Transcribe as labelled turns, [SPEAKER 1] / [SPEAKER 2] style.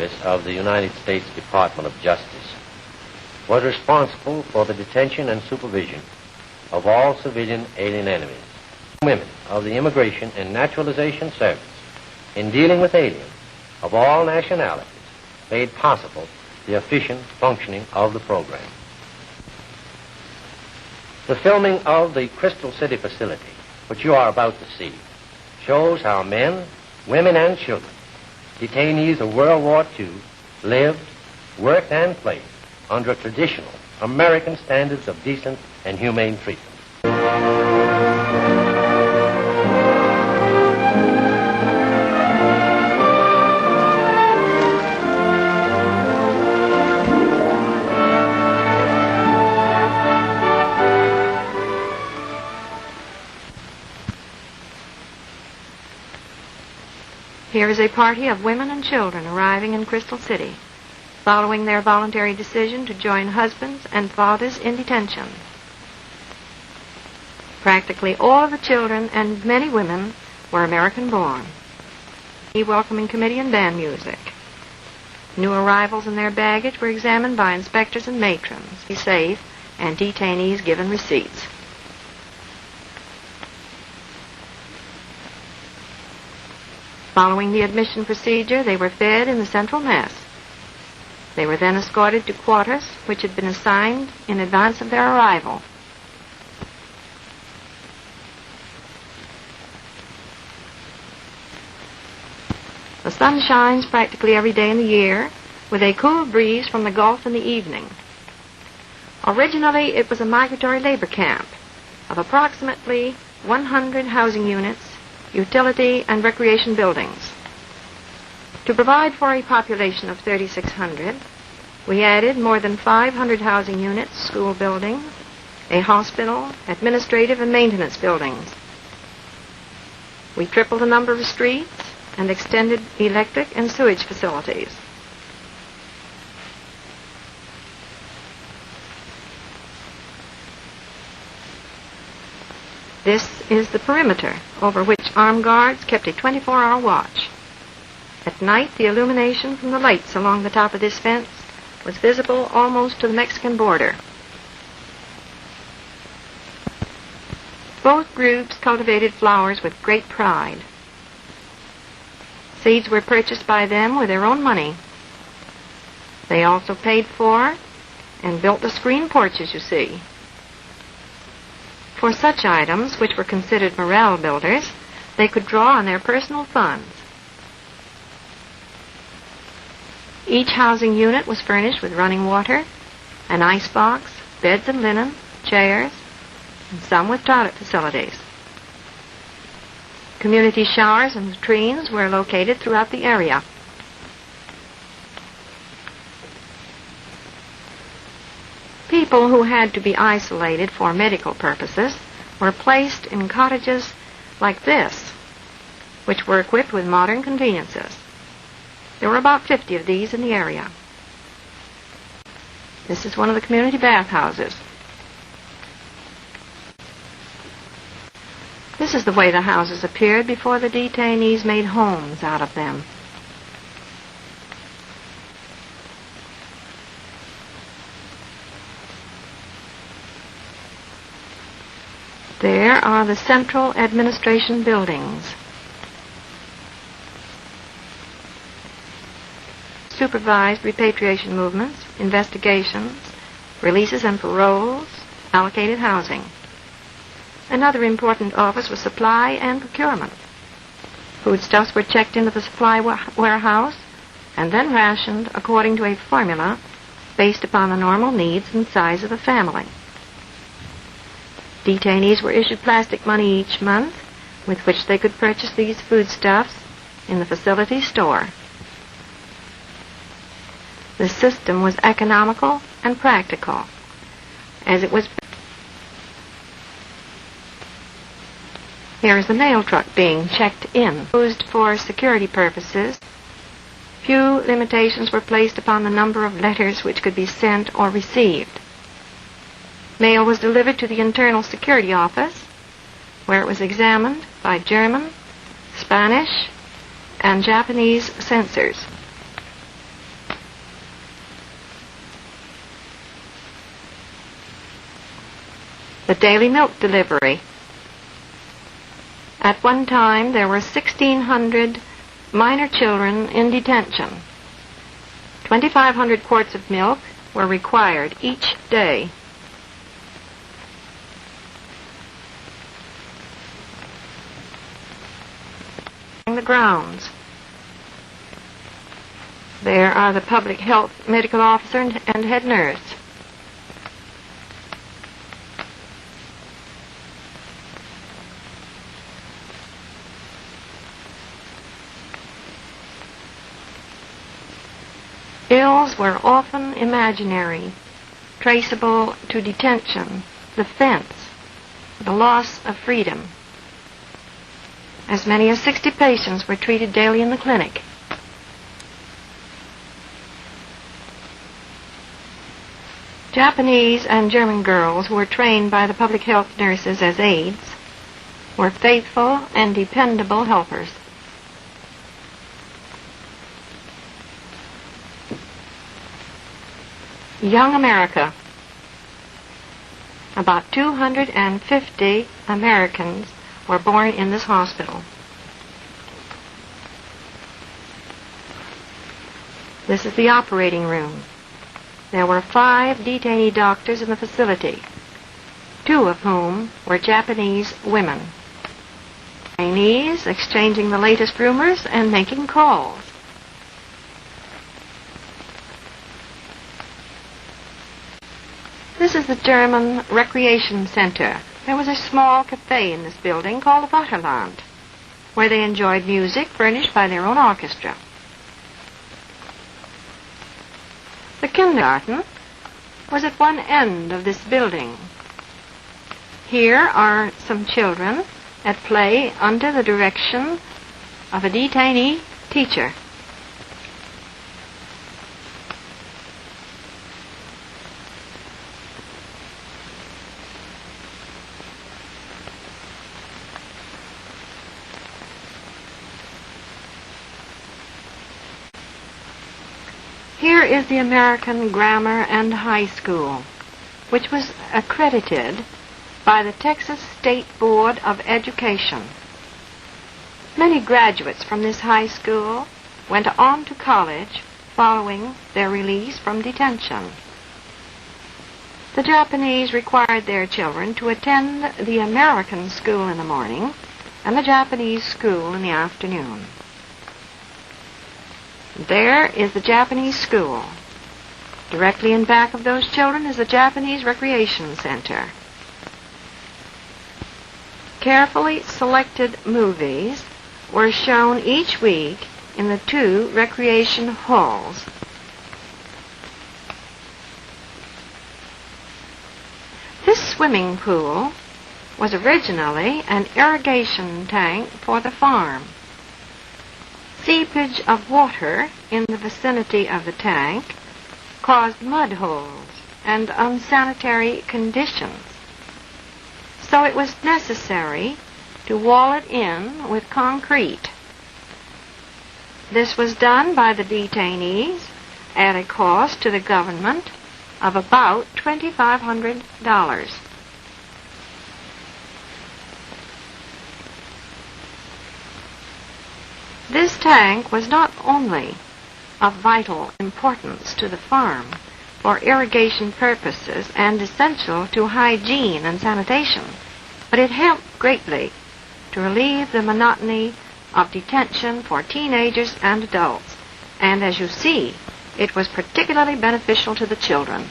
[SPEAKER 1] Office of the United States Department of Justice was responsible for the detention and supervision of all civilian alien enemies. Women of the Immigration and Naturalization Service, in dealing with aliens of all nationalities, made possible the efficient functioning of the program. The filming of the Crystal City facility, which you are about to see, shows how men, women, and children, detainees of World War II, lived, worked, and played under traditional American standards of decent and humane treatment.
[SPEAKER 2] Here is a party of women and children arriving in Crystal City, following their voluntary decision to join husbands and fathers in detention. Practically all of the children and many women were American-born. A welcoming committee and band music. New arrivals and their baggage were examined by inspectors and matrons. Be safe, and detainees given receipts. Following the admission procedure, they were fed in the central mess. They were then escorted to quarters which had been assigned in advance of their arrival. The sun shines practically every day in the year, with a cool breeze from the Gulf in the evening. Originally, it was a migratory labor camp of approximately 100 housing units, utility and recreation buildings. To provide for a population of 3,600, we added more than 500 housing units, school buildings, a hospital, administrative and maintenance buildings. We tripled the number of streets and extended electric and sewage facilities. This is the perimeter, over which armed guards kept a 24-hour watch. At night, the illumination from the lights along the top of this fence was visible almost to the Mexican border. Both groups cultivated flowers with great pride. Seeds were purchased by them with their own money. They also paid for and built the screen porches you see. For such items, which were considered morale builders, they could draw on their personal funds. Each housing unit was furnished with running water, an icebox, beds and linen, chairs, and some with toilet facilities. Community showers and latrines were located throughout the area. People who had to be isolated for medical purposes were placed in cottages like this, which were equipped with modern conveniences. There were about 50 of these in the area. This is one of the community bathhouses. This is the way the houses appeared before the detainees made homes out of them. There are the central administration buildings. Supervised repatriation movements, investigations, releases and paroles, allocated housing. Another important office was supply and procurement. Foodstuffs were checked into the supply warehouse and then rationed according to a formula based upon the normal needs and size of the family. Detainees were issued plastic money each month with which they could purchase these foodstuffs in the facility store. The system was economical and practical, as it was. Here is the mail truck being checked in. Used for security purposes, few limitations were placed upon the number of letters which could be sent or received. Mail was delivered to the Internal Security Office, where it was examined by German, Spanish, and Japanese censors. the daily milk delivery. At one time, there were 1,600 minor children in detention. 2,500 quarts of milk were required each day. The grounds. There are the public health medical officer and head nurse. Ills were often imaginary, traceable to detention, the fence, the loss of freedom. As many as 60 patients were treated daily in the clinic. Japanese and German girls who were trained by the public health nurses as aides were faithful and dependable helpers. Young America. About 250 Americans were born in this hospital. This is the operating room. There were 5 detainee doctors in the facility, 2 of whom were Japanese women. Chinese exchanging the latest rumors and making calls. This is the German Recreation Center. There was a small cafe in this building called the Vaterland, where they enjoyed music furnished by their own orchestra. The kindergarten was at one end of this building. Here are some children at play under the direction of a detainee teacher. Here is the American Grammar and High School, which was accredited by the Texas State Board of Education. Many graduates from this high school went on to college following their release from detention. The Japanese required their children to attend the American school in the morning and the Japanese school in the afternoon. There is the Japanese school. Directly in back of those children is the Japanese Recreation Center. Carefully selected movies were shown each week in the 2 recreation halls. This swimming pool was originally an irrigation tank for the farm. Seepage of water in the vicinity of the tank caused mud holes and unsanitary conditions, so it was necessary to wall it in with concrete. This was done by the detainees at a cost to the government of about $2,500. This tank was not only of vital importance to the farm for irrigation purposes and essential to hygiene and sanitation, but it helped greatly to relieve the monotony of detention for teenagers and adults, and as you see, it was particularly beneficial to the children.